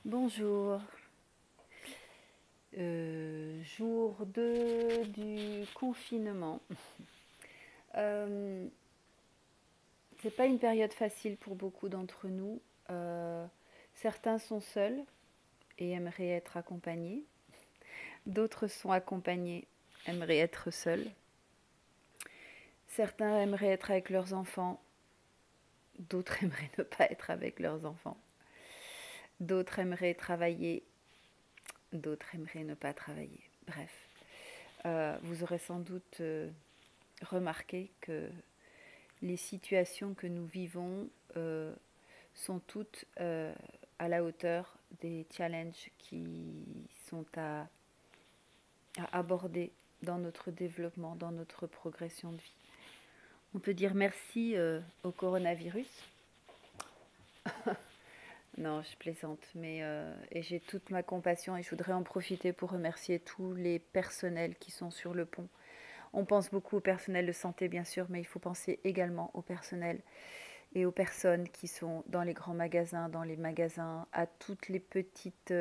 Bonjour. Jour 2 du confinement. Euh, c'est pas une période facile pour beaucoup d'entre nous. Certains sont seuls et aimeraient être accompagnés. D'autres sont accompagnés, aimeraient être seuls. Certains aimeraient être avec leurs enfants. D'autres aimeraient ne pas être avec leurs enfants. D'autres aimeraient travailler. D'autres aimeraient ne pas travailler. Bref, vous aurez sans doute remarqué que les situations que nous vivons sont toutes à la hauteur des challenges qui sont à aborder dans notre développement, dans notre progression de vie. On peut dire merci au coronavirus. Non, je plaisante, mais et j'ai toute ma compassion et je voudrais en profiter pour remercier tous les personnels qui sont sur le pont. On pense beaucoup au personnel de santé, bien sûr, mais il faut penser également au personnel et aux personnes qui sont dans les grands magasins, dans les magasins, à toutes les petites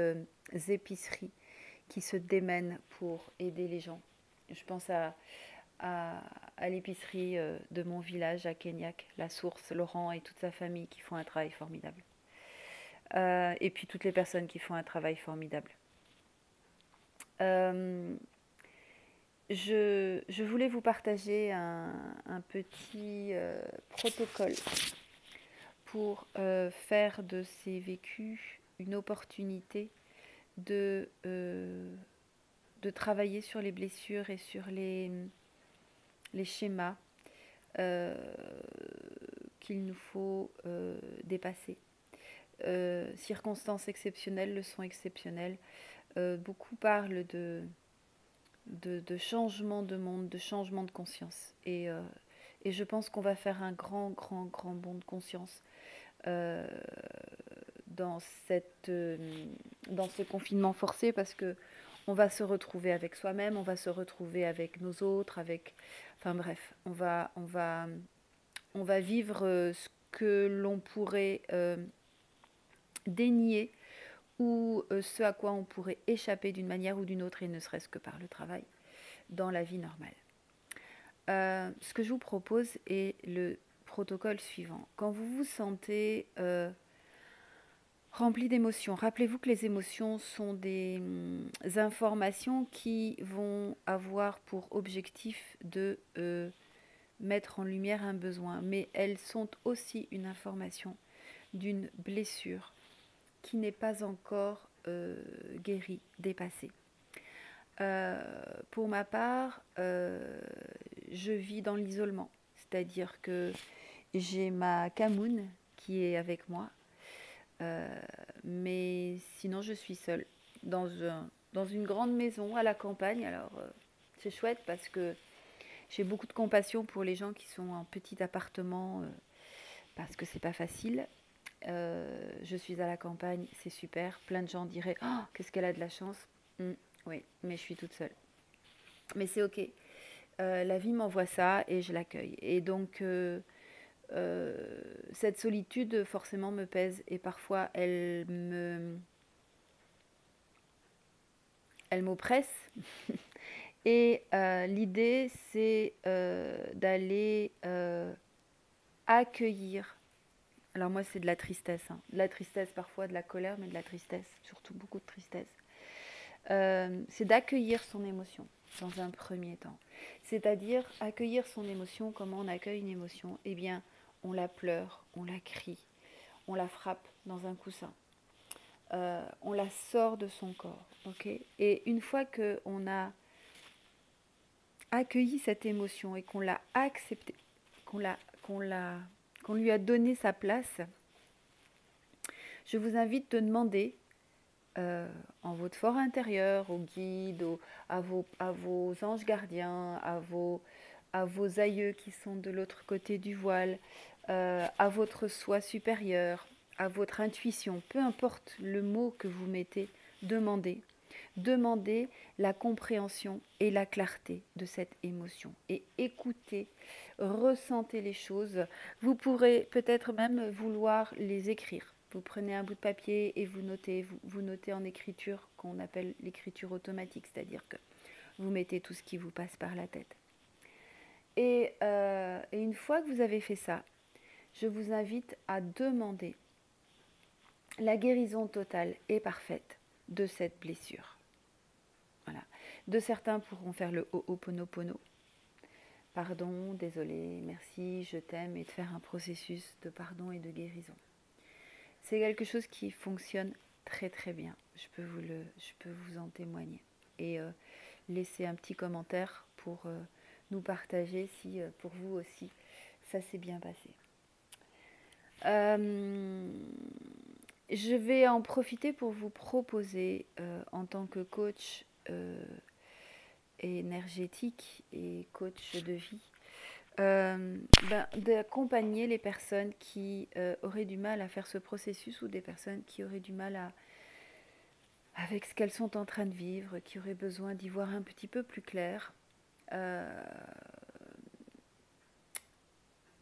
épiceries qui se démènent pour aider les gens. Je pense à l'épicerie de mon village, à Kenyac, La Source, Laurent et toute sa famille qui font un travail formidable. Et puis toutes les personnes qui font un travail formidable. Euh, je voulais vous partager un petit protocole pour faire de ces vécus une opportunité de travailler sur les blessures et sur les schémas euh, qu'il nous faut dépasser. Circonstances exceptionnelles, leçons exceptionnelles. Beaucoup parlent de changement de monde, de changement de conscience. Et je pense qu'on va faire un grand, grand, grand bond de conscience euh, dans, dans ce confinement forcé parce que on va se retrouver avec soi-même, on va se retrouver avec nos autres, avec, enfin bref, on va vivre ce que l'on pourrait dénier ou ce à quoi on pourrait échapper d'une manière ou d'une autre, et ne serait-ce que par le travail, dans la vie normale. Ce que je vous propose est le protocole suivant. Quand vous vous sentez rempli d'émotions, rappelez-vous que les émotions sont des informations qui vont avoir pour objectif de mettre en lumière un besoin, mais elles sont aussi une information d'une blessure qui n'est pas encore guérie, dépassée. Pour ma part, je vis dans l'isolement, c'est-à-dire que j'ai ma Camoun qui est avec moi, mais sinon je suis seule dans une grande maison à la campagne. Alors c'est chouette parce que j'ai beaucoup de compassion pour les gens qui sont en petit appartement parce que c'est pas facile. Je suis à la campagne, c'est super. Plein de gens diraient oh, qu'est-ce qu'elle a de la chance. Oui, mais je suis toute seule. Mais c'est ok. La vie m'envoie ça et je l'accueille. Et donc, cette solitude, forcément, me pèse. Et parfois, elle m'oppresse. Et l'idée, c'est d'aller accueillir. Alors moi, c'est de la tristesse. Hein. De la tristesse parfois, de la colère, mais de la tristesse. Surtout beaucoup de tristesse. C'est d'accueillir son émotion dans un premier temps. C'est-à-dire accueillir son émotion. Comment on accueille une émotion? Eh bien, on la pleure, on la crie, on la frappe dans un coussin. On la sort de son corps. Okay, et une fois qu'on a accueilli cette émotion et qu'on l'a acceptée, qu'on lui a donné sa place, je vous invite de demander en votre fort intérieur, aux guides, à vos anges gardiens, à vos aïeux qui sont de l'autre côté du voile, à votre soi supérieur, à votre intuition, peu importe le mot que vous mettez, demandez. Demandez la compréhension et la clarté de cette émotion et écoutez, ressentez les choses. Vous pourrez peut-être même vouloir les écrire. Vous prenez un bout de papier et vous notez, vous notez en écriture qu'on appelle l'écriture automatique, c'est-à-dire que vous mettez tout ce qui vous passe par la tête. Et une fois que vous avez fait ça, je vous invite à demander la guérison totale et parfaite de cette blessure. Voilà. De certains pourront faire le Ho'oponopono. Pardon, désolé, merci, je t'aime, et de faire un processus de pardon et de guérison. C'est quelque chose qui fonctionne très très bien. Je peux vous en témoigner. Et laisser un petit commentaire pour nous partager si pour vous aussi ça s'est bien passé. Je vais en profiter pour vous proposer en tant que coach énergétique et coach de vie d'accompagner les personnes qui auraient du mal à faire ce processus ou des personnes qui auraient du mal avec ce qu'elles sont en train de vivre, qui auraient besoin d'y voir un petit peu plus clair.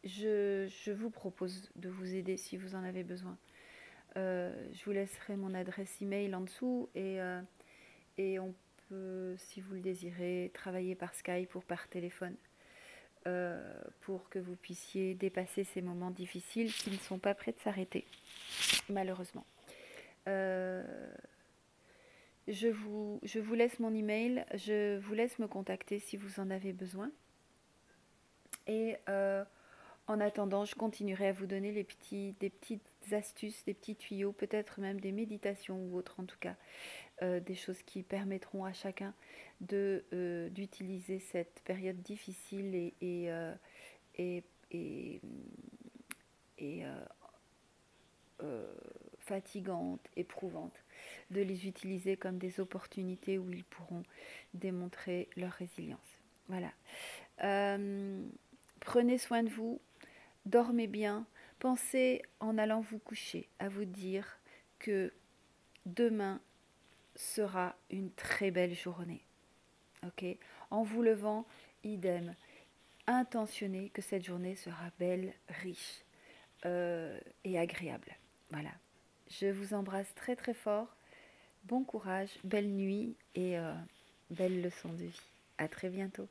Je vous propose de vous aider si vous en avez besoin. Je vous laisserai mon adresse email en dessous et on peut, si vous le désirez, travailler par Skype ou par téléphone pour que vous puissiez dépasser ces moments difficiles qui ne sont pas prêts de s'arrêter, malheureusement. Je vous laisse mon email, je vous laisse me contacter si vous en avez besoin. Et en attendant, je continuerai à vous donner des petites astuces, des petits tuyaux, peut-être même des méditations ou autres en tout cas, des choses qui permettront à chacun d'utiliser cette période difficile et fatigante, éprouvante, de les utiliser comme des opportunités où ils pourront démontrer leur résilience. Voilà. Prenez soin de vous, dormez bien, pensez en allant vous coucher à vous dire que demain sera une très belle journée. Ok ? En vous levant, idem. Intentionnez que cette journée sera belle, riche et agréable. Voilà. Je vous embrasse très très fort. Bon courage, belle nuit et belle leçon de vie. À très bientôt.